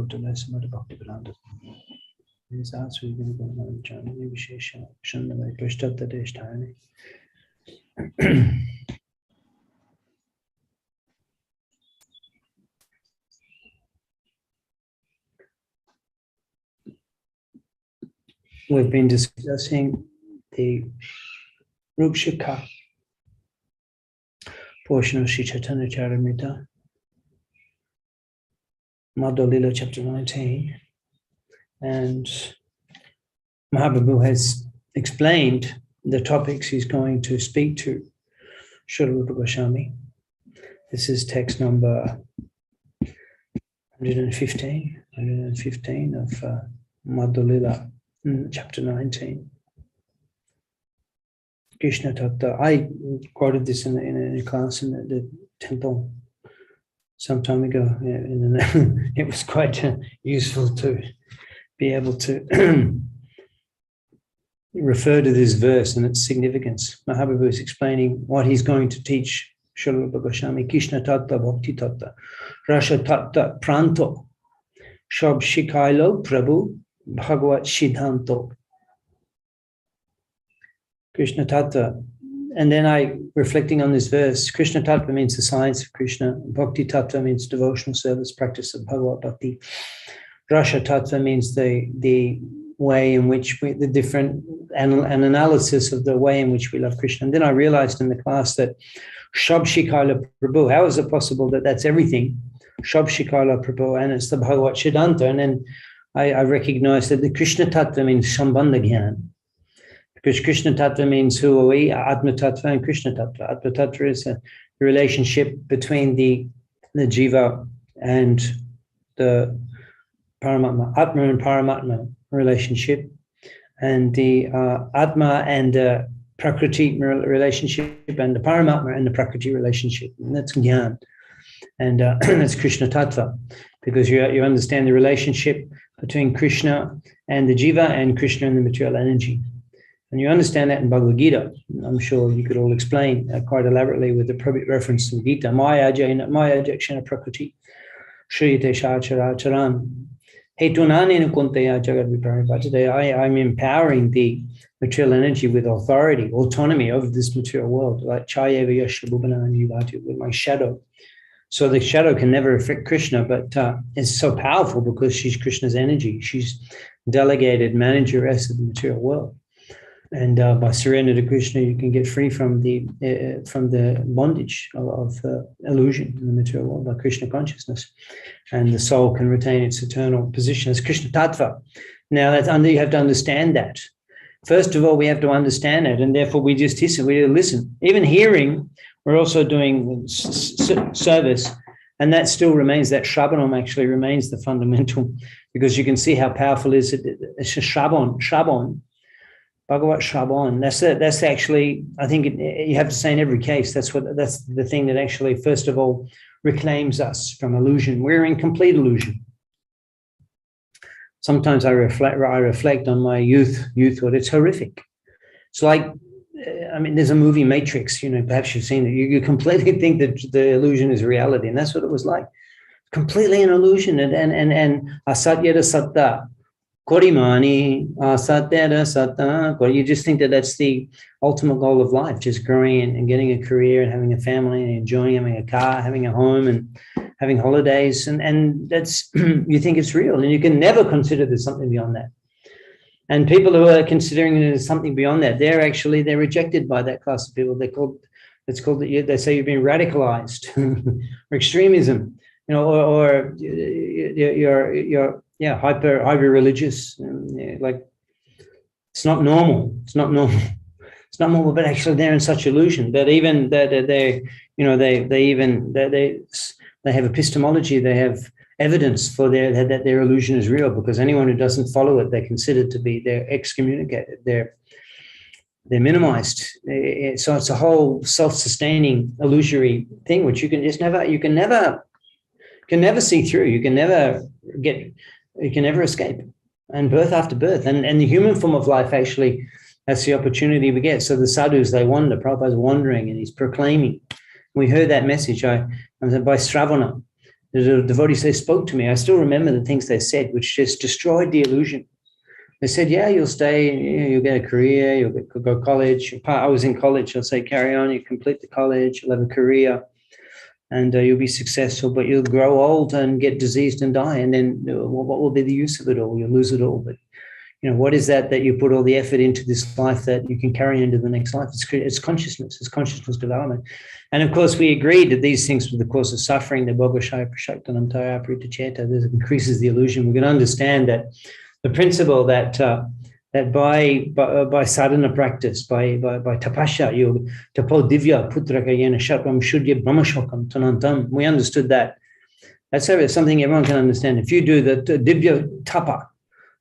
Bhutala Samata Bhakti Vedanta. These are Sri Guru Guru Janani Vishesha Shandavai Krishtata Deshtani. We've been discussing the Rupshika portion of Sri Chaitanya Charitamrita, Madhya Lila chapter 19, and Mahaprabhu has explained the topics he's going to speak to Srila Rupa Goswami. This is text number 115 of Madhya Lila, chapter 19. Krishna Tattva. I quoted this in a class in the temple some time ago, and it was quite useful to be able to refer to this verse and its significance. Mahaprabhu is explaining what he's going to teach Srila Rupa Goswami. Krishna Tattva Bhakti Tattva Rasha Tattva Pranto Shab Shikailo Prabhu Bhagavat Siddhanto. Krishna Tattva. And then reflecting on this verse, Krishna Tattva means the science of Krishna. Bhakti Tattva means devotional service, practice of Bhagavat Bhakti. Rasha Tattva means the way in which an analysis of the way in which we love Krishna. And then I realized in the class that Shab Shikala Prabhu, how is it possible that that's everything? Shab Shikala Prabhu, and it's the Bhagavat Siddhanta. And then I recognized that the Krishna Tattva means Sambandha Gyan. Because Krishna Tattva means who are we, Atma Tattva and Krishna Tattva. Atma Tattva is a relationship between the Jiva and the Paramatma, Atma and Paramatma relationship, and the Atma and the Prakriti relationship, and the Paramatma and the Prakriti relationship. And that's Gyan. And that's Krishna Tattva, because you understand the relationship between Krishna and the Jiva and Krishna and the material energy. And you understand that in Bhagavad Gita. I'm sure you could all explain quite elaborately with the appropriate reference to Gita. Maya jakshana prakriti shriyate shachara charan hetunanena kunteya jagat viparipata. Today I'm empowering the material energy with authority, autonomy over this material world, like chayeva yashabhubana yuvati, with my shadow. So the shadow can never affect Krishna, but it's so powerful because she's Krishna's energy. She's delegated manageress of the material world. And by surrender to Krishna, you can get free from the bondage of illusion in the material world by Krishna consciousness, and the soul can retain its eternal position as Krishna Tattva. Now, you have to understand that. First of all, we have to understand it, and therefore we just listen. Even hearing, we're also doing service, and that still remains. That Shravanam actually remains the fundamental, because you can see how powerful it is. It's a Shravan. Bhagavat Shravan. That's actually, I think you have to say in every case, that's the thing that actually, first of all, reclaims us from illusion. We're in complete illusion. Sometimes I reflect on my youthhood. It's horrific. It's like, there's a movie Matrix, perhaps you've seen it. You completely think that the illusion is reality, and that's what it was like. Completely an illusion. And asatya satta. Korimani, satera sata. You just think that that's the ultimate goal of life, just growing and getting a career and having a family and enjoying having a car, having a home and having holidays. And that's, you think it's real, and you can never consider there's something beyond that. And people who are considering there's something beyond that, they're rejected by that class of people. They say you've been radicalized or extremism, or you're hyper religious, like it's not normal. It's not normal, but actually they're in such illusion that even they have epistemology, they have evidence for that their illusion is real, because anyone who doesn't follow it, they're considered to be, they're excommunicated, they're minimized. So it's a whole self-sustaining illusory thing, which you can never see through. You can never escape. And birth after birth, and the human form of life actually, that's the opportunity we get. So the sadhus, they wander. Prabhupada's wandering and he's proclaiming. We heard that message by Sravana. the devotees, they spoke to me. I still remember the things they said, which just destroyed the illusion. They said, yeah, you'll stay, you'll get a career, you'll go to college. I was in college. They'll say, carry on, you complete the college, you'll have a career, and you'll be successful, but you'll grow old and get diseased and die. And then what will be the use of it all? You'll lose it all. But what is that you put all the effort into this life that you can carry into the next life? It's consciousness, it's consciousness development. And of course, we agreed that these things were the cause of suffering, the Bhagavashaya Prashaktanam Taya Prita Cheta. This increases the illusion. We can understand that the principle that by sadhana practice, by tapasya, you tapo divya putraka yena shatvam shudya brahmashokam tanantam. We understood that. That's something everyone can understand. If you do the divya tapa,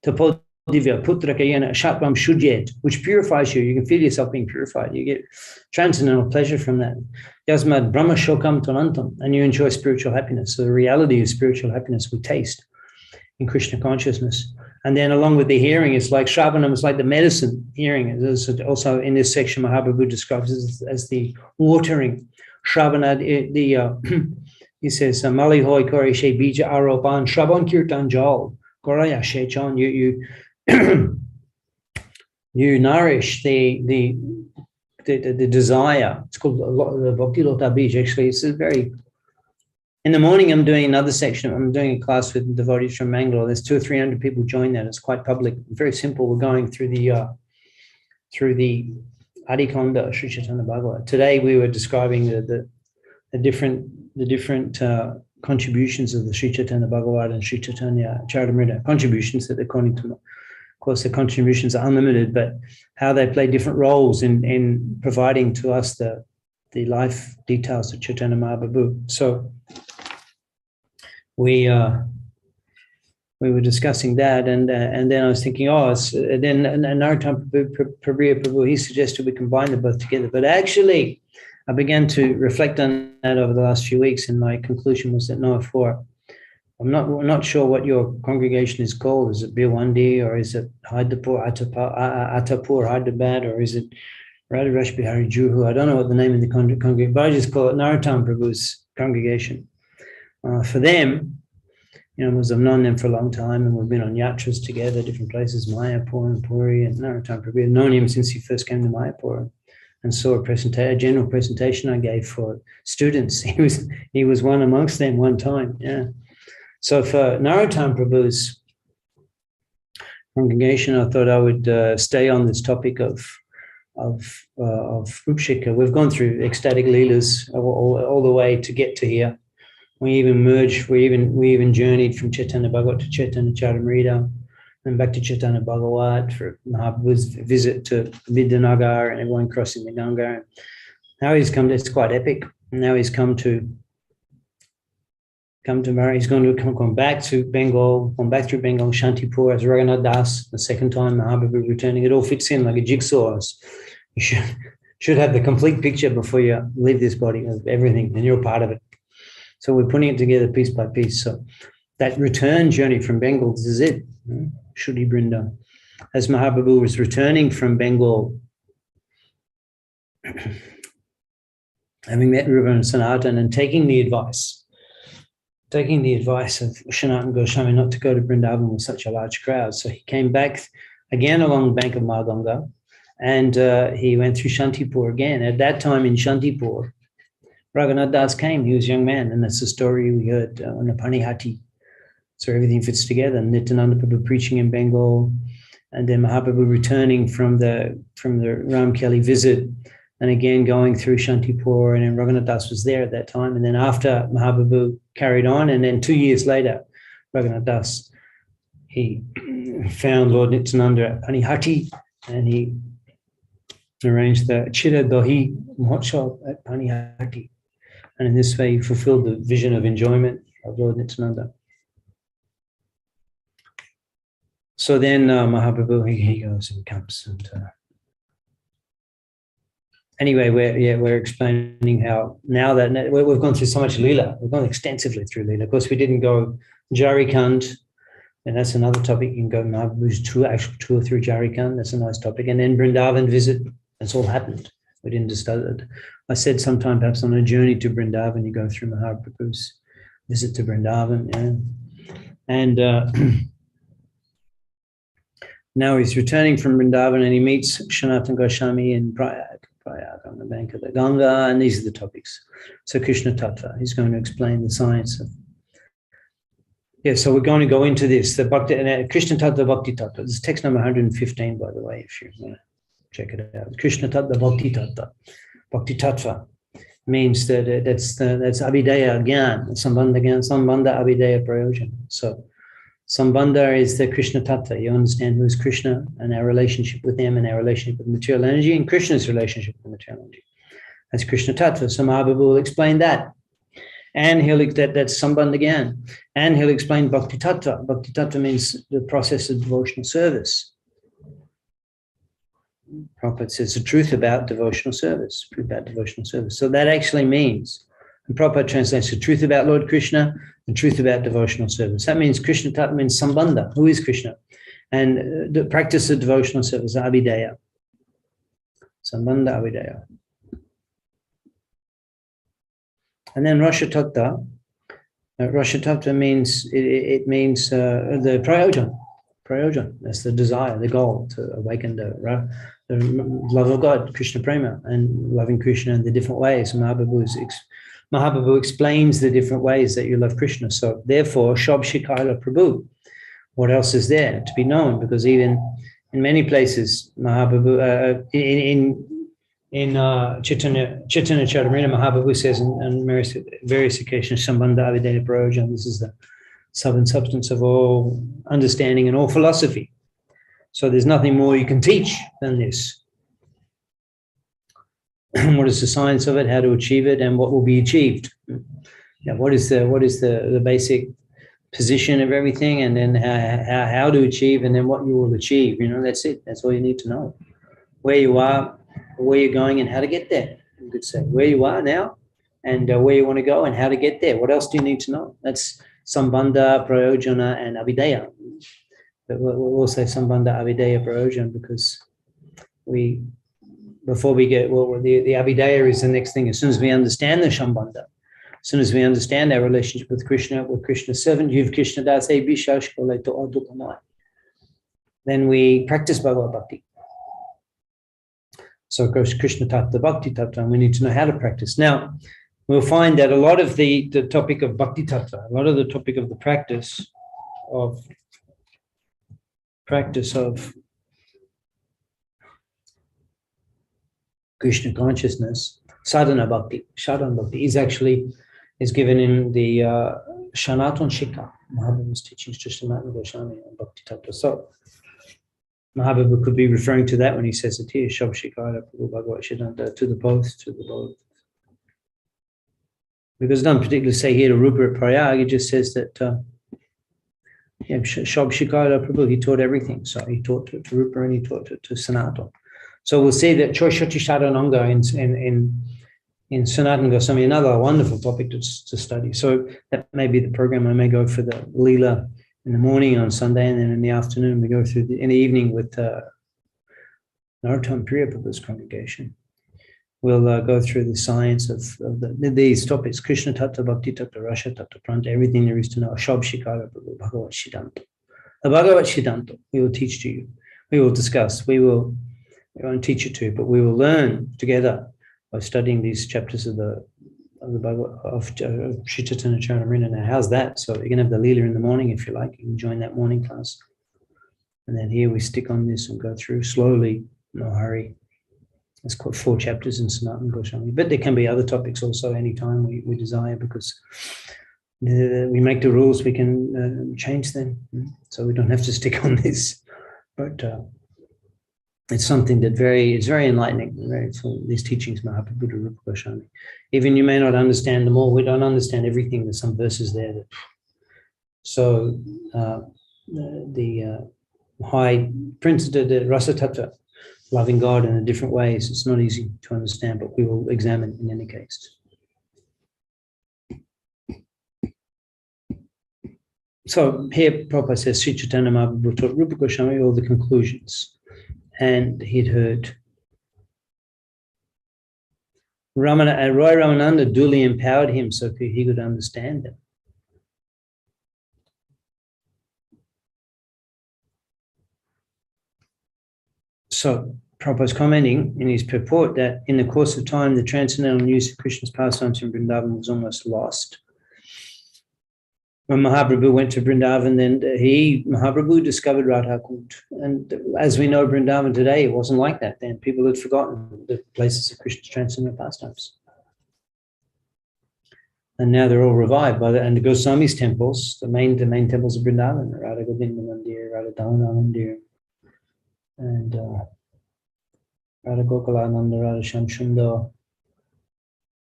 tapo divya putraka yena shatvam shudyet, which purifies you, you can feel yourself being purified. You get transcendental pleasure from that. Yasmad brahmashokam tanantam, and you enjoy spiritual happiness. So the reality of spiritual happiness we taste in Krishna consciousness. And then along with the hearing, it's like Shravanam, it's like the medicine. Hearing is also in this section, Mahaprabhu describes as the watering. Shravana, he says, Mali hoi kore she bija aropan, Shravan kirtan jal, koraya shechan, you nourish the desire. It's called the Bhakti Lota Bij. Actually, it's a very. In the morning, I'm doing another section. I'm doing a class with devotees from Mangalore. There's 200 or 300 people join that. It's quite public, very simple. We're going through the Adikonda Sri Chaitanya Bhagavat. Today, we were describing the different contributions of the Sri Chaitanya Bhagavat and Sri Chaitanya Charitamrita. Contributions that, according to, of course, the contributions are unlimited, but how they play different roles in providing to us the life details of Chaitanya Mahaprabhu. So we were discussing that, and then I was thinking, then Narottam Prabhu, he suggested we combine them both together. But actually, I began to reflect on that over the last few weeks, and my conclusion was that no, I'm not sure what your congregation is called. Is it Bhiwandi, or is it Hyderpur, Attapur, Hyderabad, or is it Radha Rash Bihari Juhu? I don't know what the name of the congregation, but I just call it Narottam Prabhu's congregation. For them, because I've known them for a long time, and we've been on yatras together, different places, Mayapur and Puri, and Narottam Prabhu. I've known him since he first came to Mayapur, and saw a general presentation I gave for students. He was one amongst them one time. Yeah. So for Narottam Prabhu's congregation, I thought I would stay on this topic of Rupshika. We've gone through ecstatic leelas all the way to get to here. We even merged. We even journeyed from Chaitanya Bhagavat to Chaitanya Charitamrita, and back to Chaitanya Bhagavat for Mahaprabhu's visit to Vidyanagar and everyone crossing the Ganga. Now he's come. It's quite epic. Now he's come to Mara. He's going to come back to Bengal, gone back through Bengal, Shantipur as Raghunath Das, the second time Mahaprabhu returning. It all fits in like a jigsaw. You should have the complete picture before you leave this body of everything, and you're a part of it. So we're putting it together piece by piece. So that return journey from Bengal, this is it. Shuddhi Brinda. As Mahaprabhu was returning from Bengal, having met Rupa and Sanatan and taking the advice of Sanatan Goswami not to go to Vrindavan with such a large crowd. So he came back again along the bank of Maganga, and he went through Shantipur again. At that time in Shantipur, Raghunath Das came. He was a young man, and that's the story we heard on the Panihati. So everything fits together. Nityananda Prabhu preaching in Bengal, and then Mahaprabhu returning from the Ram Kelly visit, and again going through Shantipur, and then Raghunath Das was there at that time. And then after Mahaprabhu carried on, and then 2 years later, Raghunath Das, he found Lord Nityananda at Panihati, and he arranged the Chira Dohi Mahotsav at Panihati. And in this way, he fulfilled the vision of enjoyment of Lord Nityananda. So then Mahaprabhu, he goes and comes. And anyway, we're explaining how now that we've gone through so much Leela, we've gone extensively through Leela. Of course, we didn't go Jarikand, and that's another topic. You can go Mahaprabhu's actual tour through Jarikand. That's a nice topic. And then Vrindavan visit. That's all happened. We didn't discuss it. I said sometime perhaps on a journey to Vrindavan, you go through Mahaprabhu's visit to Vrindavan. Yeah. And now he's returning from Vrindavan and he meets Sanatana Goswami in Prayag on the bank of the Ganga, and these are the topics. So Krishna Tattva, he's going to explain the science of. Yeah, so we're going to go into this, the Bhakti, Krishna Tattva Bhakti Tattva. This is text number 115, by the way, if you want to check it out. Krishna Tattva Bhakti Tattva. Bhakti Tattva means that that's Abhidaya Gyan, Sambandha Gyan, Sambandha Abhidaya Prayojan. So Sambandha is the Krishna Tattva. You understand who is Krishna and our relationship with him and our relationship with material energy and Krishna's relationship with material energy. That's Krishna Tattva. So Mahaprabhu will explain that. And that's Sambandha Gyan. And he'll explain Bhakti Tattva. Bhakti Tattva means the process of devotional service. Prabhupada says the truth about devotional service. So that actually means, and Prabhupada translates the truth about Lord Krishna, the truth about devotional service. That means Krishna Tattva means Sambandha. Who is Krishna? And the practice of devotional service, Abhidaya. Sambandha Abhidaya. And then Rasha Tattva. Rasha Tattva means, it means the prayojan. Prayojan, that's the desire, the goal to awaken the love of God, Krishna Prema, and loving Krishna in the different ways. Mahaprabhu explains the different ways that you love Krishna. So therefore, Shab Shikaila Prabhu, what else is there to be known? Because even in many places, Mahaprabhu, in Chaitanya Charitamrita, Mahaprabhu says on various occasions, Sambandha Avidaya Prayojan, this is the sub and substance of all understanding and all philosophy. So there's nothing more you can teach than this. What is the science of it, how to achieve it, and what will be achieved? Now, what is the basic position of everything, and then how to achieve, and then what you will achieve. That's it. That's all you need to know. Where you are, where you're going, and how to get there. You could say where you are now, and where you want to go, and how to get there. What else do you need to know? That's Sambandha, Prayojana, and Abhidaya. But we'll say Sambandha, Abhidaya, Prayojana because the Abhidaya is the next thing. As soon as we understand the Sambandha, as soon as we understand our relationship with Krishna's servant, Yuv Krishna Das then we practice Bhagavad Bhakti. So of course, Krishna Tattva, Bhakti Tattva, and we need to know how to practice. Now, we'll find that a lot of the topic of Bhakti Tattva, a lot of the topic of the practice of Krishna consciousness, sadhana bhakti is given in the Sanatana Shikha, Mahaprabhu's teachings to Sanatana Goswami and Bhakti Tattva. So Mahaprabhu could be referring to that when he says it here, Shab Shikara Prabhu Bhagavat Siddhanta, to the both. Because it doesn't particularly say here to Rupa at Prayag, it just says that Shab Shikara Prabhu, he taught everything. So he taught to Rupa and he taught to Sanatana. So we'll see that Choshati Sharananga in Sanatana Goswami, another wonderful topic to study. So that may be the program. I may go for the Leela in the morning on Sunday, and then in the afternoon we go through in the evening with Narottam Priya Prabhu's congregation. We'll go through the science of these topics: Krishna Tattva, Bhakti Tattva, Rasha Tattva, Pranta, everything there is to know. Shab Shikara Prabhu, Bhagavat Siddhanta. The Bhagavat Siddhanta we will teach to you. We will discuss. We won't teach it to you, but we will learn together by studying these chapters of the Bhagavat of Sri Chaitanya Charitamrita. Now, how's that? So you're going to have the Leela in the morning if you like. You can join that morning class. And then here we stick on this and go through slowly, no hurry. It's called 4 chapters in Sanatana Goswami. But there can be other topics also anytime we desire, because we make the rules, we can change them. So we don't have to stick on this. But it's something that it's very enlightening. These teachings, Mahaprabhu to Rupa Goswami. Even you may not understand them all. We don't understand everything. There's some verses there that. So the high principle, the Rasa Tattva, loving God in different ways, it's not easy to understand, but we will examine in any case. So here Prabhupada says, Sri Chaitanya Mahaprabhu taught Rupa Goswami all the conclusions. And he'd heard Roy Ramananda duly empowered him so he could understand them. So Prabhupada's commenting in his purport that in the course of time, the transcendental use of Krishna's pastimes in Vrindavan was almost lost. When Mahaprabhu went to Vrindavan, then Mahaprabhu discovered Radha Kund. And as we know, Vrindavan today, it wasn't like that then. People had forgotten the places of Krishna's transcendental pastimes. And now they're all revived by and the Goswami's temples, the main temples of Vrindavan, Radha Govinda Mandir, Radha Damodar Mandir, and Radha Gokulananda, Radha Shamsundar,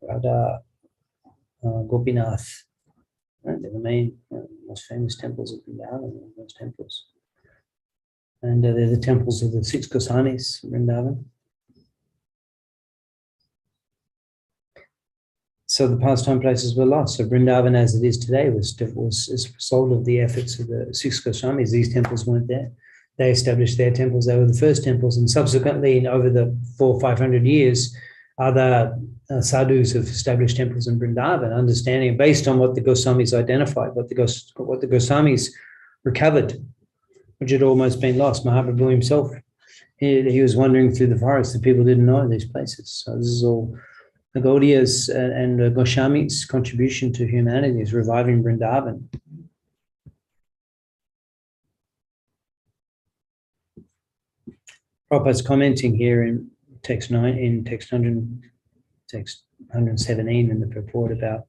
Radha Gopinath. Right? They're the main, most famous temples of Vrindavan, those temples. And they're the temples of the 6 Goswamis, Vrindavan. So the pastime places were lost. So Vrindavan, as it is today, was as a result of the efforts of the 6 Goswamis. These temples weren't there. They established their temples. They were the first temples. And subsequently, over the 400 or 500 years, other sadhus have established temples in Vrindavan, understanding based on what the Goswamis identified, what the Goswamis recovered, which had almost been lost. Mahaprabhu himself, he was wandering through the forest. The people didn't know these places. So this is all the Gaudiyas and Goswamis' contribution to humanity is reviving Vrindavan. Prabhupada's commenting here in text 117 in the purport about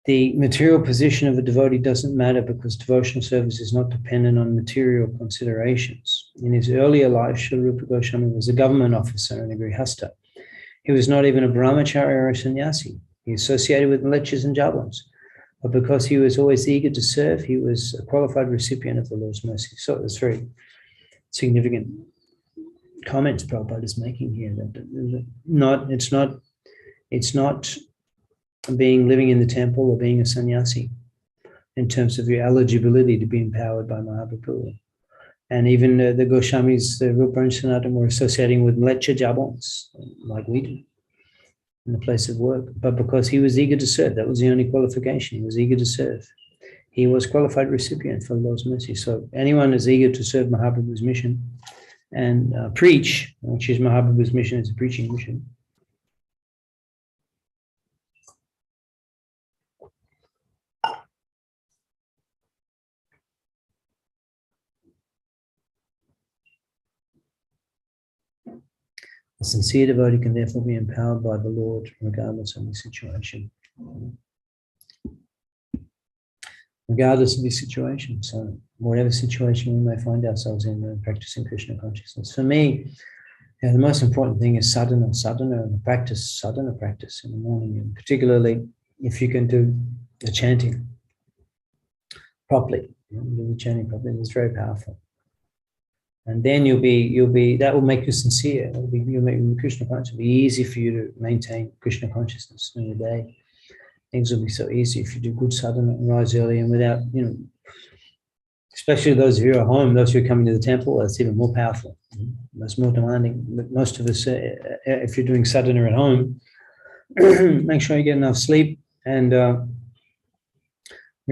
the material position of a devotee doesn't matter because devotional service is not dependent on material considerations. In his earlier life, Srila Rupa Goswami was a government officer and a grihasta. He was not even a brahmachari or a sannyasi. He associated with lectures and jablons. But because he was always eager to serve, he was a qualified recipient of the Lord's mercy. So it's very significant comments Prabhupada is making here. It's not living in the temple or being a sannyasi in terms of your eligibility to be empowered by Mahaprabhu. And even the Goswamis, the Rupa and Sanatana, were associating with lecture jablons, like we do, in the place of work. But because he was eager to serve, that was the only qualification. He was eager to serve. He was qualified recipient for the Lord's mercy. So anyone is eager to serve Mahaprabhu's mission and preach, which is Mahaprabhu's mission, is a preaching mission. A sincere devotee can therefore be empowered by the Lord regardless of the situation. Regardless of the situation. So whatever situation we may find ourselves in, practicing Krishna consciousness. For me, the most important thing is sadhana, and the sadhana practice in the morning. And particularly if you can do the chanting properly. Do the chanting properly, it's very powerful. And then you'll be, that will make you sincere. You'll make Krishna conscious. It'll be easy for you to maintain Krishna consciousness in your day. Things will be so easy if you do good sadhana and rise early and without, especially those of you who are home, those who are coming to the temple, that's even more powerful. That's more demanding. But most of us, if you're doing sadhana at home, make sure you get enough sleep and you're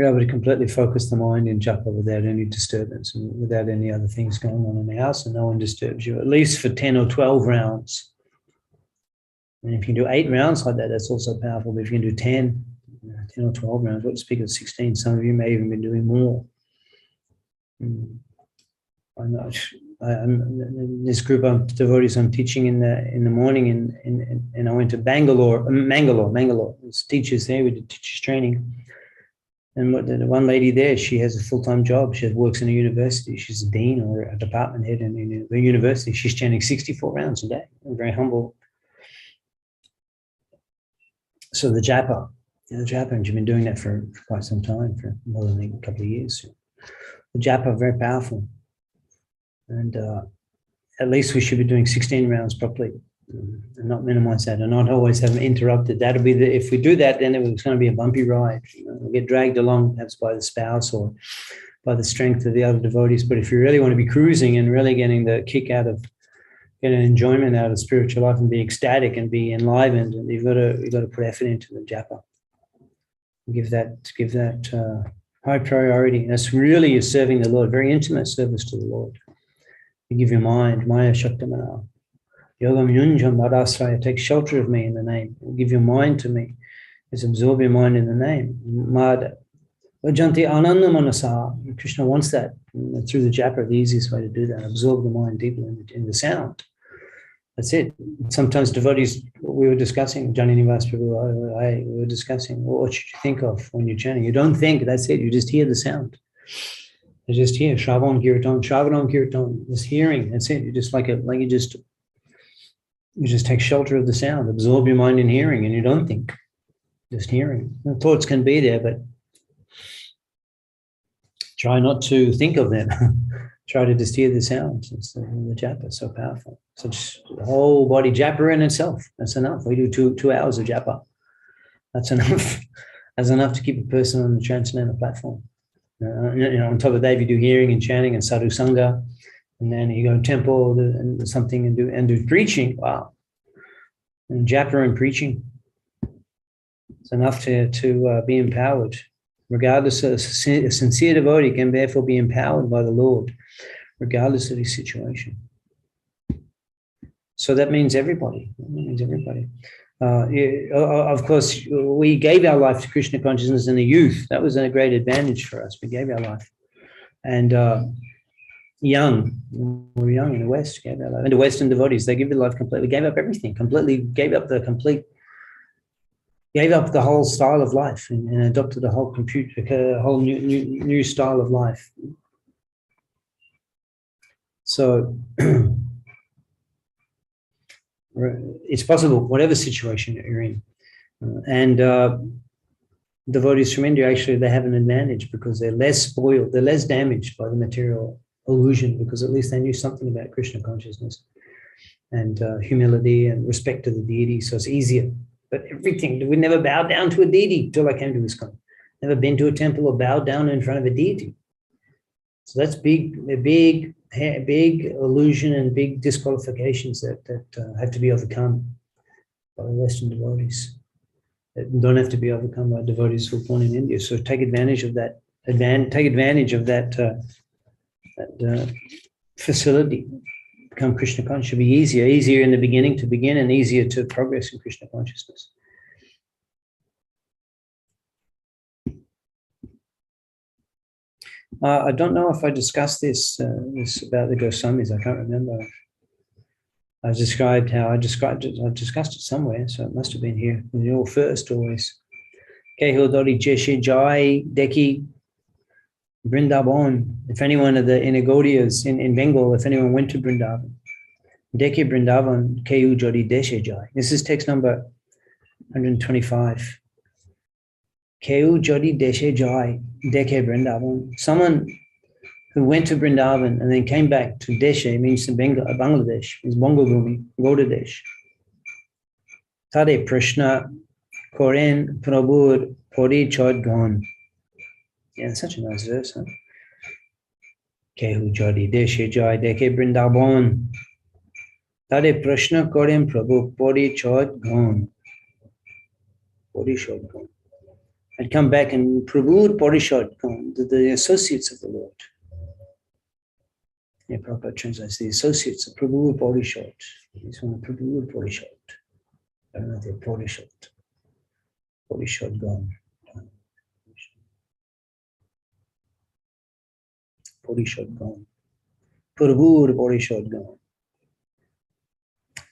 able to completely focus the mind in japa without any disturbance and without any other things going on in the house, and no one disturbs you, at least for 10 or 12 rounds. And if you can do 8 rounds like that, that's also powerful. But if you can do 10 or 12 rounds, what to speak of 16, some of you may even be doing more. I know this group of devotees I'm teaching in the morning, and I went to Mangalore. There's teachers there. We did teachers training. And the one lady there, she has a full-time job. She works in a university. She's a dean or a department head in the university. She's chanting 64 rounds a day. I'm very humble. So the japa, and you've been doing that for quite some time, for more than a couple of years. The japa are very powerful. And at least we should be doing 16 rounds properly and not minimize that and not always have them interrupted. That'll be if we do that, then it's going to be a bumpy ride. We'll get dragged along perhaps by the spouse or by the strength of the other devotees. But if you really want to be cruising and really getting the kick out of, get an enjoyment out of spiritual life and be ecstatic and be enlivened, and you've got to put effort into the japa. Give that high priority. And that's really serving the Lord, very intimate service to the Lord. You give your mind, Maya Shaktamana. Yogam Yunjam Madasraya, take shelter of me in the name. Give your mind to me. Just absorb your mind in the name. Mad Vajanti Ananda Manasa. Krishna wants that. And through the japa, the easiest way to do that. Absorb the mind deeply in the sound. That's it. Sometimes devotees, we were discussing, Janani Prabhu, we were discussing, well, what should you think of when you're chanting? You don't think, that's it. You just hear the sound. You just hear Shravan Kirtan, Shravanam Kirtan, just hearing. That's it. You just you just take shelter of the sound, absorb your mind in hearing, and you don't think, just hearing. The thoughts can be there, but try not to think of them. Try to just hear the sounds. It's the japa, so powerful. Such the whole body japa in itself. That's enough. We do 2 hours of japa. That's enough. That's enough to keep a person on the transcendental platform. On top of that, if you do hearing and chanting and sadhu sangha, and then you go to temple and something and do preaching. Wow. And japa and preaching. It's enough to be empowered. Regardless of a sincere devotee can therefore be empowered by the Lord, regardless of his situation. So that means everybody. That means everybody. Of course, we gave our life to Krishna consciousness in the youth. That was a great advantage for us. We gave our life. And young, we were young in the West, gave our life. And the Western devotees, they give their life completely, gave up everything, completely gave up the whole style of life and adopted a whole new style of life. So it's possible, whatever situation you're in. And devotees from India, actually, they have an advantage because they're less spoiled, they're less damaged by the material illusion, because at least they knew something about Krishna consciousness and humility and respect to the deity. So it's easier. But everything, we never bowed down to a deity till I came to ISKCON. Never been to a temple or bowed down in front of a deity. So that's a big illusion and big disqualifications that have to be overcome by Western devotees. That don't have to be overcome by devotees who are born in India. So take advantage of that. Take advantage of that facility. Become Krishna conscious. Should be easier in the beginning to begin, and easier to progress in Krishna consciousness. I don't know if I discussed this about the Goswamis. I can't remember. I discussed it somewhere, so it must have been here. You're first always. Kehodori Jeshe Jai Deki Vrindavan. If anyone of the Gaudias in Bengal, if anyone went to Vrindavan, Deke Vrindavan, Keu Jodi Deshe Jai. This is text number 125. Keu Jodi Deshe Jai, Deke Vrindavan. Someone who went to Vrindavan and then came back to Deshe, means Bangladesh, means Bangabhumi, Gaudadesh. Tade Prashna Koren Prabhur Pori Chod Gan. Yeah, it's such a nice verse, huh? Kehu Jodi Deshe Jai Deke Vrindavan. Tade Prashna Koren Prabhu Pori Chod Gan. Pori Chod Gan. I'd come back and Prabhu Pori Chod Gan, the associates of the Lord. Yeah, Prabhupada translates the associates of Prabhu Pori Chod. He's one of Prabhu Pori Chod. I don't know if they're Pori Chod. Pori Chod Gan. Pori Gan. Prabhu Pori Gan.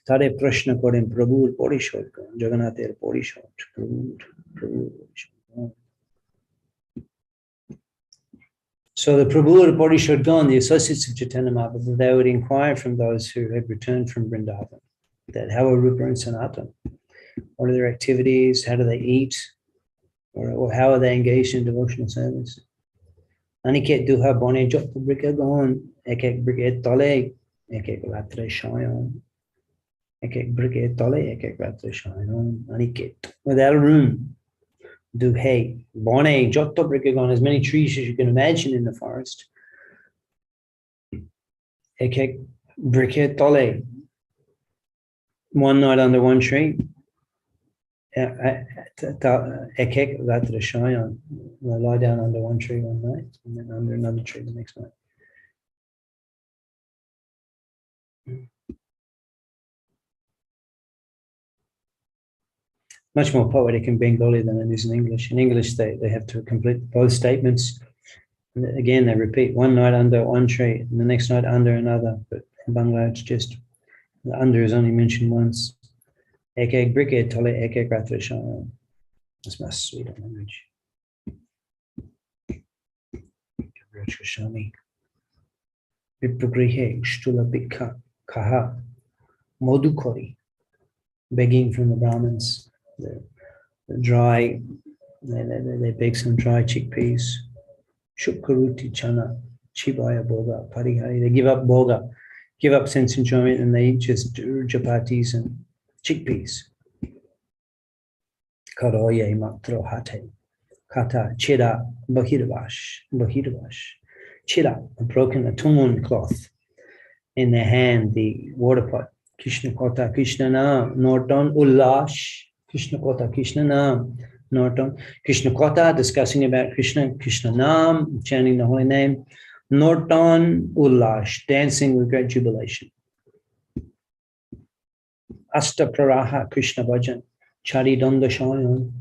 Tare Prashna Koren Prabhu Pori Gan. Jagannath Pori Prabhu Gan. So the Prabhu Pori Gan, the associates of Chaitanya Mahaprabhu, they would inquire from those who had returned from Vrindavan that how are Rupa and Sanatana? What are their activities? How do they eat? Or how are they engaged in devotional service? Aniket duha bone jot brika gon, ekek brike tole, ekek ratre shayan, ekek brike tole, ekek ratre shayan, aniket. Without a room, duhe bone jot brika gon, as many trees as you can imagine in the forest. Ekek brike tole, one night under one tree. Ekek ratra shayan, lie down under one tree one night and then under another tree the next night. Much more poetic in Bengali than it is in English. In English, they have to complete both statements. And again, they repeat one night under one tree, and the next night under another. But in Bangla, it's just the under is only mentioned once. Ek ek brike tole ek ek ratra shana. That's my sweet language. Shami. Vipugrihe shtula bikha kaha modukori. Begging from the Brahmins. The dry, they beg some dry chickpeas. Shukkaruti chana, chibaya boga, parihari. They give up boga, give up sense enjoyment, and they eat just chapatis and chickpeas. Karoye matro hate, kata chira bahirvash. Chira, a broken, a tumun cloth. In their hand, the water pot. Krishna Kotha, Krishna Naam, Norton, Ullash, Krishna Kotha, Krishna Naam, Norton, Krishna Kotha, discussing about Krishna, Krishna Naam, chanting the holy name, Norton, Ullash, dancing with great jubilation. Asta Praraha, Krishna Bhajan, Chari Danda Shayan.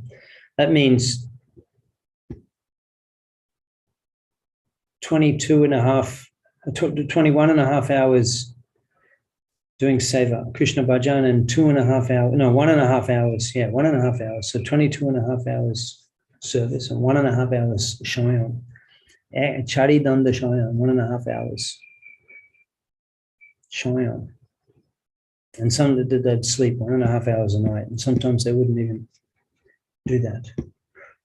That means 21 and a half hours doing seva, Krishna bhajan, and 1.5 hours. Yeah, 1.5 hours. So 22 and a half hours service and 1.5 hours shayan. Chari danda shayan, 1.5 hours shayan. And some they'd sleep 1.5 hours a night, and sometimes they wouldn't even do that.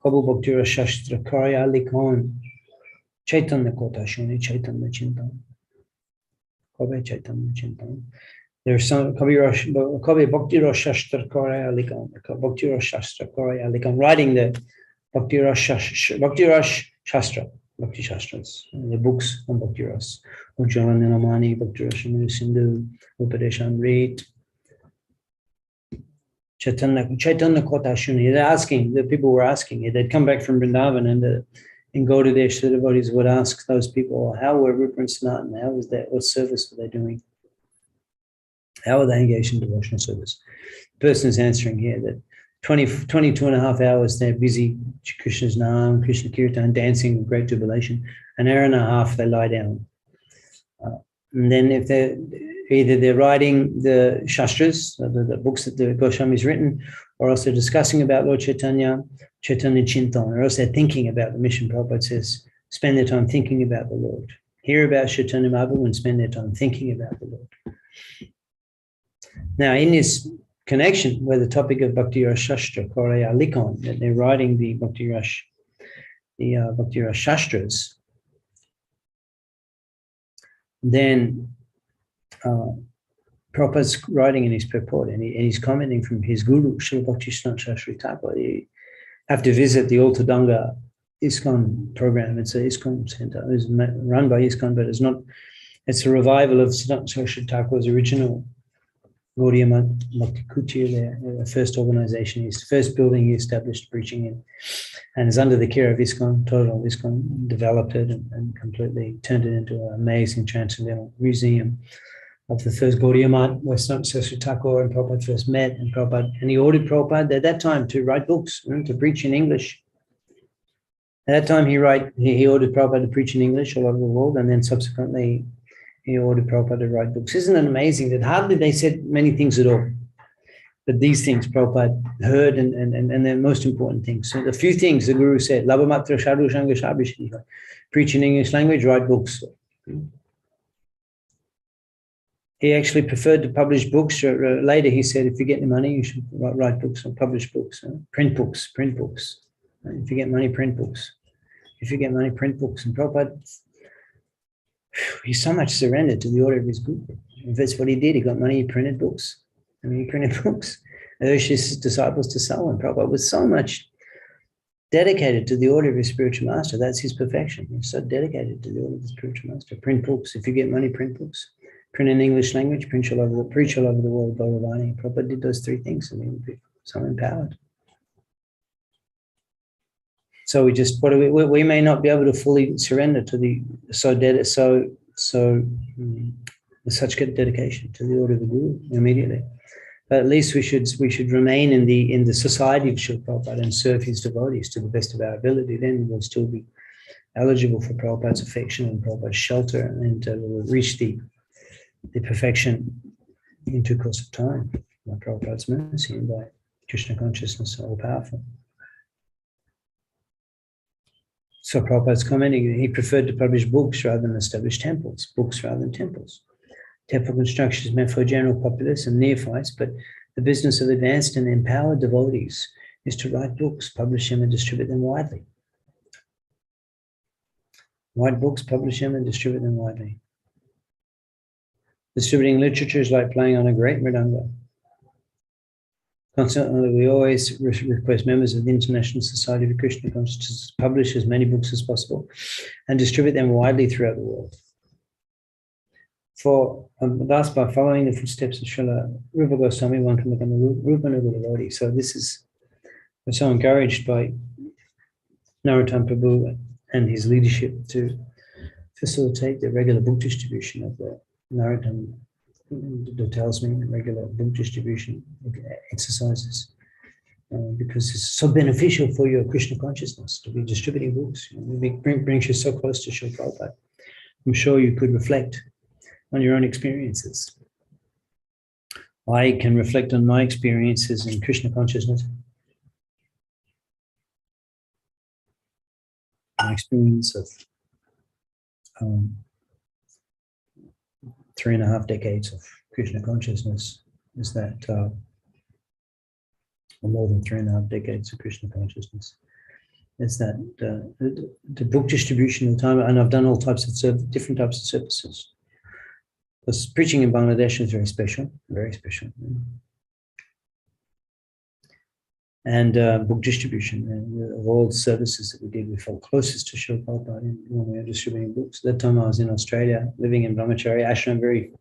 Kabu Bhaktira Shastra Karya Likon Chaitanya Kotha Shuni Chaitanya Chintan. Kabe Chaitanya Chintan. There's some Kabi Bhakti Shastra Karya Likon. Bhakti Shastra Karya Likon. Writing the Bhakti Shastra. Bhakti Shastras, the books on Bhakti Ras, Ujjalan Ninamani, Bhakti Rashamuni Sindhu, Upadeshamrit, Chaitanya Kotha Shuni. They're asking, the people were asking, they'd come back from Vrindavan and go to their devotees, would ask those people, how were Rupa and Sanatan? How was that? What service were they doing? How were they engaged in devotional service? The person is answering here that 22 and a half hours, they're busy Krishna's Naam, Krishna Kirtan, dancing with great jubilation. An hour and a half, they lie down. And then if they're writing the Shastras, the books that the Goswami's written, or else they're discussing about Lord Chaitanya, Chaitanya Chintan, or else they're thinking about the mission. Prabhupada says, spend their time thinking about the Lord. Hear about Chaitanya Mahaprabhu and spend their time thinking about the Lord. Now, in this connection where the topic of Bhakti Ras Shastra, Koraya Likon, that they're writing the Bhakti Ras Shastras, then Prabhupada's writing in his purport, and he's commenting from his guru, Srila Bhakti-Siddhanta Saraswati Thakur. You have to visit the Altadanga ISKCON program. It's an ISKCON center. It's run by ISKCON, but it's a revival of Siddhanta Saraswati Thakur's original Gaudiya Bhakti Kutir, the first organization, the first building he established preaching in, and is under the care of ISKCON. Total ISKCON developed it and completely turned it into an amazing transcendental museum of the first Gaudiya Math, where Saraswati Thakur and Prabhupada first met, and he ordered Prabhupada at that time to write books, to preach in English. At that time, he ordered Prabhupada to preach in English all over the world, and then subsequently he ordered Prabhupada to write books. Isn't it amazing that hardly they said many things at all, but these things Prabhupada heard and the most important things. So the few things the Guru said, Labhamatra Sadhu Sangha Shabhishti, preach in English language, write books. He actually preferred to publish books. Later he said, if you get the money, you should write books or publish books, print books. If you get money, print books. If you get money, print books. And Prabhupada, he so much surrendered to the order of his guru. If that's what he did, he got money, he printed books. He printed books. And urged his disciples to sell them. Prabhupada was so much dedicated to the order of his spiritual master. That's his perfection. He's so dedicated to the order of the spiritual master. Print books. If you get money, print books. Print in English language, preach all over the world, Gauravani. Prabhupada did those three things, and he would be so empowered. So we may not be able to fully surrender to the such dedication to the order of the Guru immediately. But at least we should remain in the society of Srila Prabhupada and serve his devotees to the best of our ability. Then we'll still be eligible for Prabhupada's affection and Prabhupada's shelter, and we'll reach the perfection in due course of time by Prabhupada's mercy and by Krishna consciousness, all powerful. So Prabhupada's commenting, he preferred to publish books rather than establish temples, books rather than temples. Temple construction is meant for general populace and neophytes, but the business of advanced and empowered devotees is to write books, publish them, and distribute them widely. Write books, publish them, and distribute them widely. Distributing literature is like playing on a great mridanga. Consequently, we always request members of the International Society for Krishna Consciousness to publish as many books as possible and distribute them widely throughout the world. For thus, by following the footsteps of Srila Rupa Goswami, one can become a Rupa devotee. So we're so encouraged by Narottam Prabhu and his leadership to facilitate the regular book distribution of the Narottam tells me regular book distribution exercises, because it's so beneficial for your Krishna consciousness to be distributing books. It brings you so close to Srila Prabhupada. I'm sure you could reflect on your own experiences. I can reflect on my experiences in Krishna consciousness. My experience of 3.5 decades of Krishna consciousness is that, or more than 3.5 decades of Krishna consciousness, is that the book distribution of the time, and I've done all types of different types of services. Because preaching in Bangladesh is very special, very special. And book distribution, and of all the services that we did, we felt closest to Srila Prabhupada when we were distributing books. At that time I was in Australia, living in Brahmachari ashram, very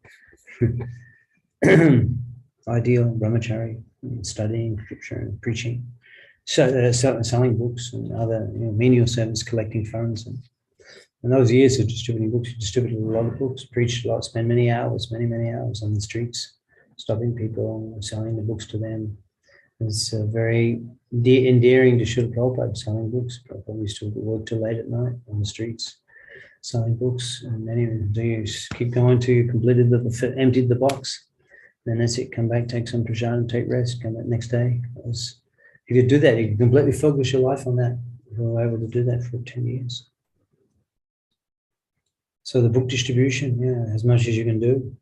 ideal Brahmachari, studying scripture and preaching, selling books and other menial service, collecting funds. And in those years of distributing books, we distributed a lot of books, preached a lot, spent many hours on the streets, stopping people and selling the books to them. It's very endearing to Srila Prabhupada, selling books. Prabhupada used to work till late at night on the streets, selling books. And many of you keep going till you completed emptied the box. Then that's it, come back, take some prasad, take rest, come back next day. If you do that, you can completely focus your life on that. We were able to do that for 10 years. So the book distribution, as much as you can do,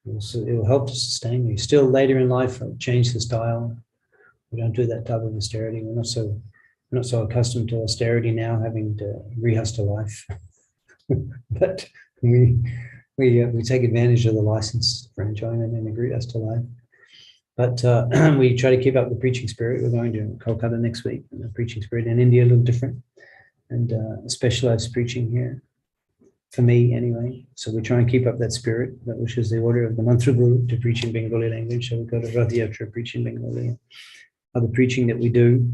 it will help to sustain you. Still later in life, change the style. We don't do that type of austerity. We're not so accustomed to austerity now, having to rehearse a life. But we take advantage of the license for enjoyment and agree us to life. But we try to keep up the preaching spirit. We're going to Kolkata next week, and the preaching spirit in India a little different, and specialized preaching here, for me anyway. So we try and keep up that spirit, which is the order of the Mantra Guru to preach in Bengali language. So we go to Rath Yatra, preach in Bengali, other preaching that we do.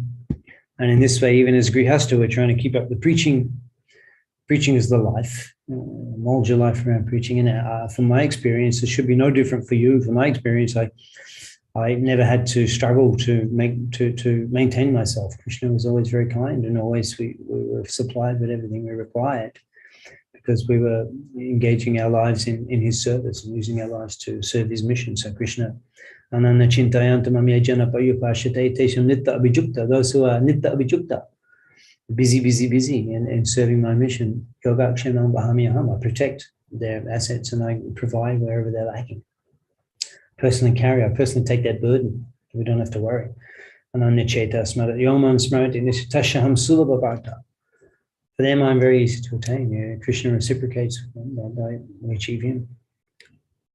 And in this way, even as Grihastha, we're trying to keep up the preaching. Preaching is the life. Mold your life around preaching. And from my experience, it should be no different for you. From my experience, I never had to struggle to maintain myself. Krishna was always very kind, and always we were supplied with everything we required, because we were engaging our lives in his service and using our lives to serve his mission. So Krishna, Ananda Chintayanta Mamya Jana Payupashate Tesham Nitta Abhijukta, those who are Nitta Abhijukta, busy, and serving my mission, Yogakshanam Bahamyaham, I protect their assets and I provide wherever they're lacking. I personally take that burden. We don't have to worry. Ananya Cheta Smarat Yomam Smarati Tashaham Sulabha Bharta. For them, I'm very easy to attain. Krishna reciprocates by we achieve him.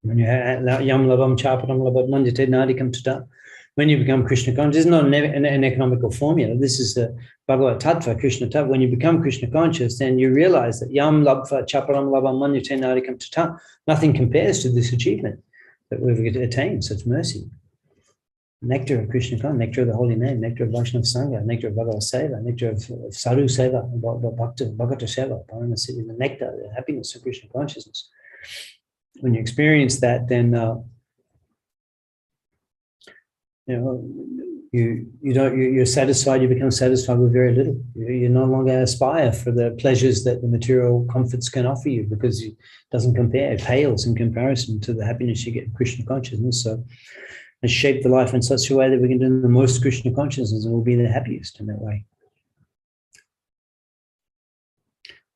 When you yam labam chaparam labat mandite nadikam tata, when you become Krishna conscious, this is not an economical formula. This is the Bhagavat Tattva, Krishna Tattva. When you become Krishna conscious, then you realize that yam labva chaparam labam mandite nadikam tata, nothing compares to this achievement that we've attained, such mercy. Nectar of Krishna consciousness, nectar of the holy name, nectar of Vaishnava Sangha, nectar of Bhagavad Seva, nectar of Sadhu Seva, Bhagavata Seva, Paramasiddhi, the nectar, the happiness of Krishna consciousness. when you experience that, then you're satisfied. You become satisfied with very little. You no longer aspire for the pleasures that the material comforts can offer you, because it doesn't compare. It pales in comparison to the happiness you get in Krishna consciousness. So, and shape the life in such a way that we can do the most Krishna consciousness, and we'll be the happiest in that way.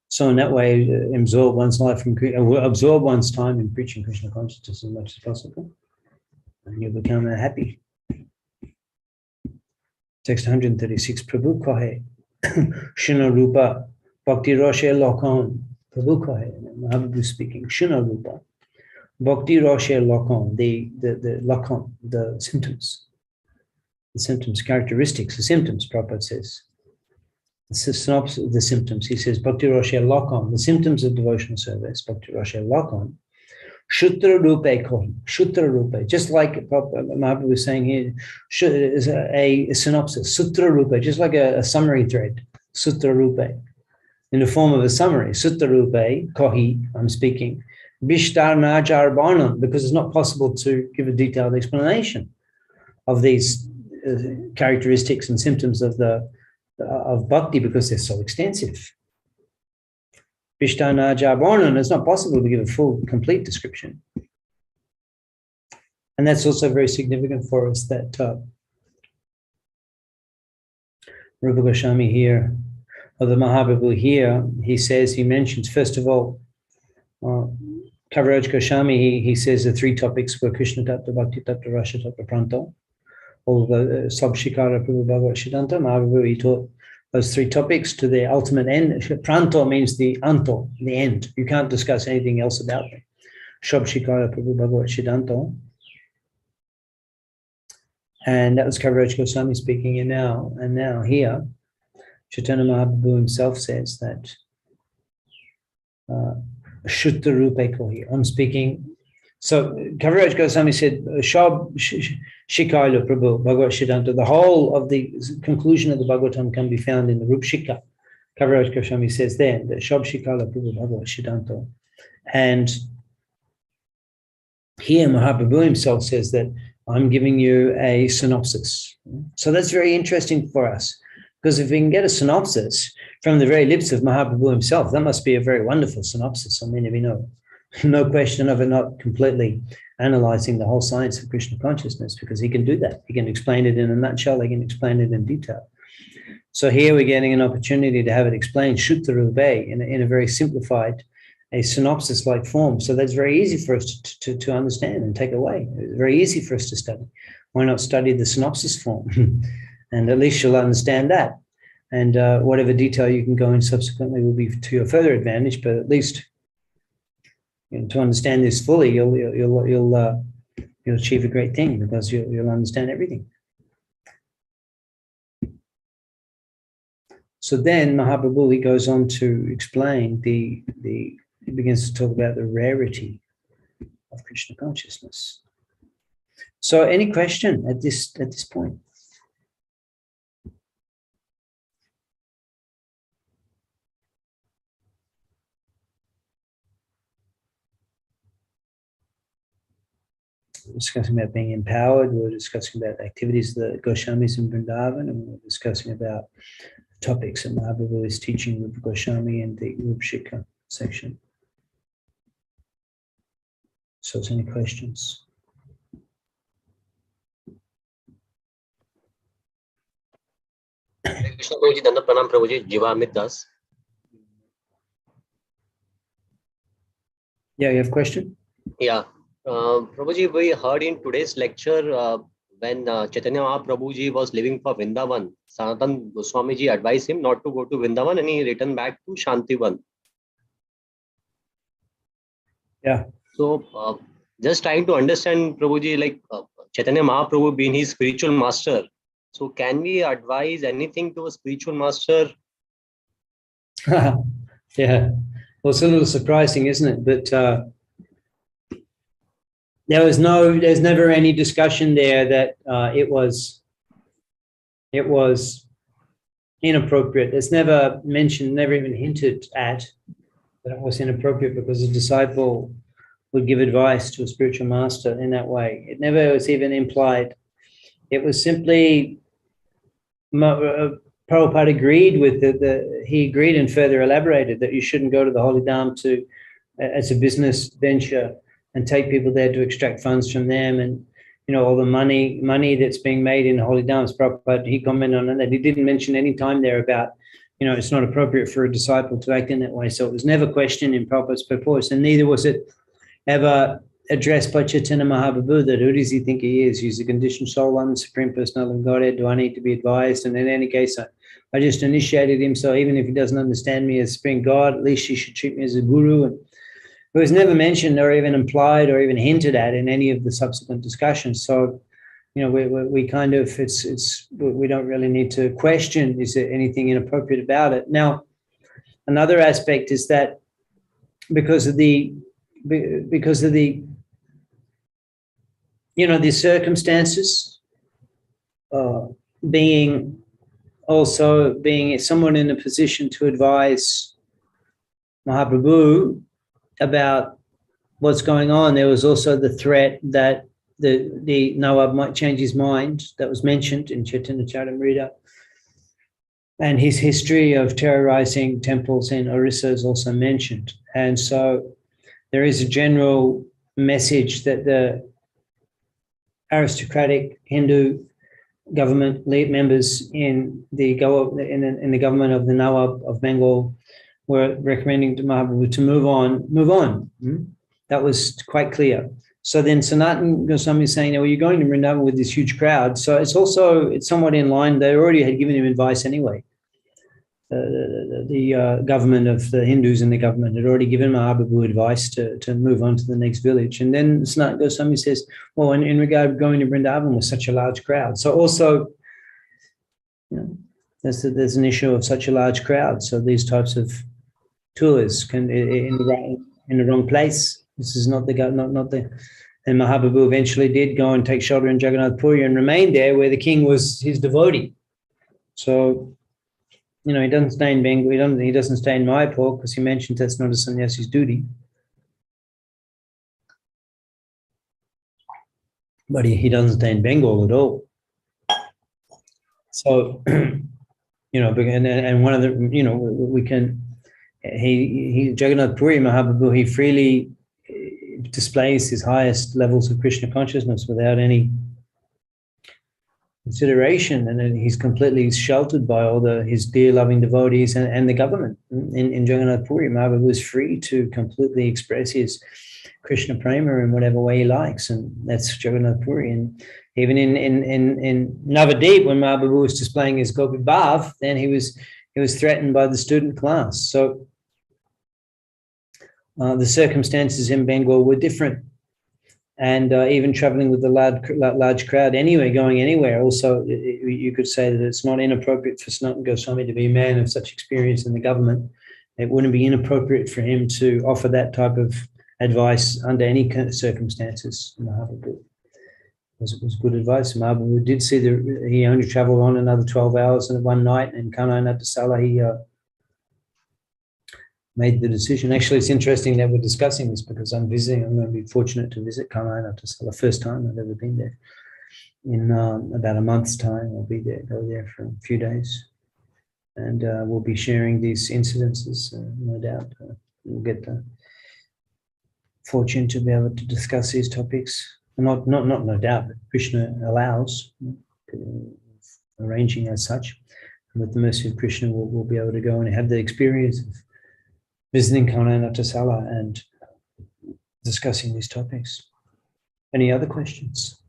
So in that way, absorb one's time in preaching Krishna consciousness as much as possible, and you'll become happy. Text 136. Prabhu kahe, Shuna Rupa, Bhakti Roshe Lokon. Prabhu kahe, Mahaprabhu speaking. Shuna Rupa, Bhakti Roshe Lokon. The Lokon, the symptoms, characteristics, the symptoms. Prabhupada says. It's a synopsis of the symptoms. He says, Bhakti Roshe Lokon, the symptoms of devotional service. Bhakti Roshe Lokon. Shutra Rupe Kohi. Shutra Rupe. Just like Mahaprabhu was saying here, is a synopsis. Sutra Rupe, just like a summary thread. Sutra Rupe. In the form of a summary. Sutra Rupe Kohi, I'm speaking. Bishtar Najar Barnam, because it's not possible to give a detailed explanation of these characteristics and symptoms of bhakti, because they're so extensive. Vishtana Jabarnan, it's not possible to give a full, complete description. And that's also very significant for us that Rupa Goswami here, or the Mahaprabhu here, he mentions, first of all, Kaviraj Goswami, he says the three topics were Krishna Tattva, Bhakti Tattva, Rasa Tattva, Pranto. All the Sabshikara Prabhu Bhagavat Siddhanta. Mahaprabhu, he taught those three topics to their ultimate end. Pranto means the anto, the end. You can't discuss anything else about them. Sabshikara Prabhu Bhagavat Siddhanta. And that was Kaviraj Goswami speaking. And now here, Chaitanya Mahaprabhu himself says that Shutta Rupe Kohi. I'm speaking. So Kaviraj Goswami said, Shab Shikaila Prabhu Bhagavat Siddhanta. The whole of the conclusion of the Bhagavatam can be found in the Rup Shikha. Kaviraj Goswami says there, that Shab Shikaila Prabhu Bhagavat Siddhanta. And here Mahaprabhu himself says that I'm giving you a synopsis. So that's very interesting for us, because if we can get a synopsis from the very lips of Mahaprabhu himself, that must be a very wonderful synopsis. I mean, no question of it not completely analyzing the whole science of Krishna consciousness, because he can do that. He can explain it in a nutshell. He can explain it in detail. So here we're getting an opportunity to have it explained Shutta Rupe in a very simplified, a synopsis-like form. So that's very easy for us to understand and take away. It's very easy for us to study. Why not study the synopsis form? And at least you'll understand that. And whatever detail you can go in subsequently will be to your further advantage, but at least to understand this fully, you'll achieve a great thing, because you'll understand everything. So then Mahaprabhu, he goes on to explain he begins to talk about the rarity of Krishna consciousness. So any question at this point? Discussing about being empowered, we're discussing about activities of the Goswamis in Vrindavan, and we're discussing about topics that Mahaprabhu is teaching Rupa Goswami in the Rupa Shikha section. So, any questions? Krishna Prabhuji, Danda Pranam Prabhuji, Jiva Amit Das. Yeah, you have a question? Yeah. Prabhuji, we heard in today's lecture when Chaitanya Mahaprabhuji was leaving for Vrindavan, Sanatan Goswamiji advised him not to go to Vrindavan, and he returned back to Shantivan. Yeah. So, just trying to understand, Prabhuji, like Chaitanya Mahaprabhu being his spiritual master, so can we advise anything to a spiritual master? Yeah. Well, it's a little surprising, isn't it? But there's never any discussion there that it was inappropriate. It's never mentioned, never even hinted at that it was inappropriate, because the disciple would give advice to a spiritual master in that way. It never was even implied. It was simply Prabhupada agreed with he agreed and further elaborated that you shouldn't go to the Holy Dham as a business venture and take people there to extract funds from them, and all the money that's being made in Holy Dhams. Prabhupada, he commented on that. He didn't mention any time there about it's not appropriate for a disciple to act in that way. So it was never questioned in Prabhupada's purport, and neither was it ever addressed by Chaitanya Mahaprabhu that who does he think he is? He's a conditioned soul, one, the Supreme Personality of Godhead. Do I need to be advised? And in any case, I just initiated him. So even if he doesn't understand me as Supreme God, at least he should treat me as a guru. And it was never mentioned or even implied or even hinted at in any of the subsequent discussions. So, we kind of, we don't really need to question, is there anything inappropriate about it? Now, another aspect is that because of the the circumstances, being someone in a position to advise Mahaprabhu about what's going on, there was also the threat that the Nawab might change his mind. That was mentioned in Chaitanya Charitamrita. And his history of terrorizing temples in Orissa is also mentioned. And so there is a general message that the aristocratic Hindu government members in the government of the Nawab of Bengal were recommending to Mahaprabhu to move on. That was quite clear. So then Sanatana Goswami is saying, well, you're going to Vrindavan with this huge crowd. So it's somewhat in line. They already had given him advice anyway. The government of the Hindus in the government had already given Mahaprabhu advice to move on to the next village. And then Sanatana Goswami says, well, in regard to going to Vrindavan with such a large crowd. So also, there's an issue of such a large crowd. So these types of tours can in the wrong place. This is not the. And Mahaprabhu eventually did go and take shelter in Jagannath Puri and remained there where the king was his devotee. So, he doesn't stay in Bengal. He doesn't stay in Mayapur because he mentioned that's not a sannyasi's duty. But he doesn't stay in Bengal at all. So, and one of the, we can, Jagannath Puri Mahaprabhu, he freely displays his highest levels of Krishna consciousness without any consideration, and then he's completely sheltered by all his dear loving devotees and the government. In Jagannath Puri, Mahaprabhu is free to completely express his Krishna prema in whatever way he likes, and that's Jagannath Puri. And even in Navadip, when Mahaprabhu was displaying his Gopi Bhav, then he was threatened by the student class. So the circumstances in Bengal were different. And even traveling with a large crowd anyway, going anywhere, also you could say that it's not inappropriate for Sanatana Goswami to be a man of such experience in the government. It wouldn't be inappropriate for him to offer that type of advice under any circumstances. Mahaprabhu was good advice. Mahaprabhu did see he only traveled on another 12 hours and one night, and Kanai Natasala, he made the decision. Actually, it's interesting that we're discussing this because I'm going to be fortunate to visit Kanai Natasala, the first time I've ever been there. In about a month's time, I'll be there, go there for a few days. And we'll be sharing these incidences, no doubt. We'll get the fortune to be able to discuss these topics. Not no doubt, but Krishna allows, arranging as such. And with the mercy of Krishna, we'll be able to go and have the experience of visiting Kanai Natasala and discussing these topics. Any other questions?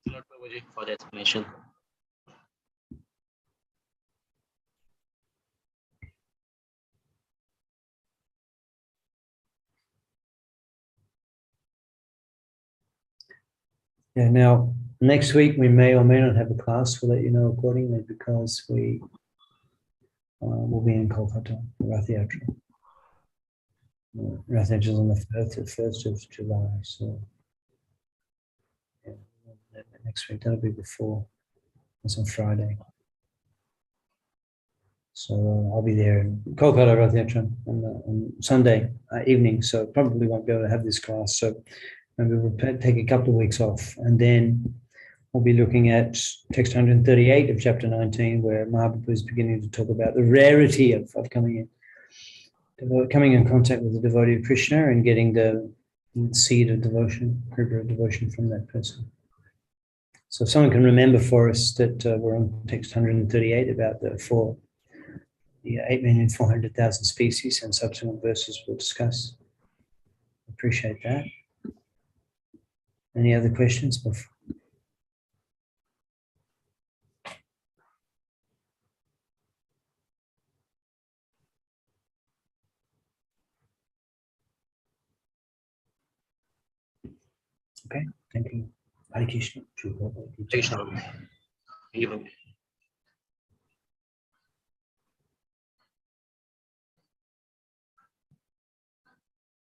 Thank you, Lord Prabhuji, for the explanation. Yeah, now, next week we may or may not have a class. We'll let you know accordingly because we will be in Kolkata, Rath Yatra. Rath Yatra is on the 1st of July. So yeah, next week, that'll be before. It's on Friday. So I'll be there in Kolkata Rath Yatra on Sunday evening. So probably won't be able to have this class. So maybe we'll take a couple of weeks off, and then we'll be looking at text 138 of chapter 19, where Mahaprabhu is beginning to talk about the rarity of coming in contact with the devotee of Krishna and getting the seed of devotion, kripa of devotion from that person. So if someone can remember for us that we're on text 138 about the 8,400,000 species, and subsequent verses we'll discuss. Appreciate that. Any other questions before? Okay, thank you. Hare Krishna. Krishna.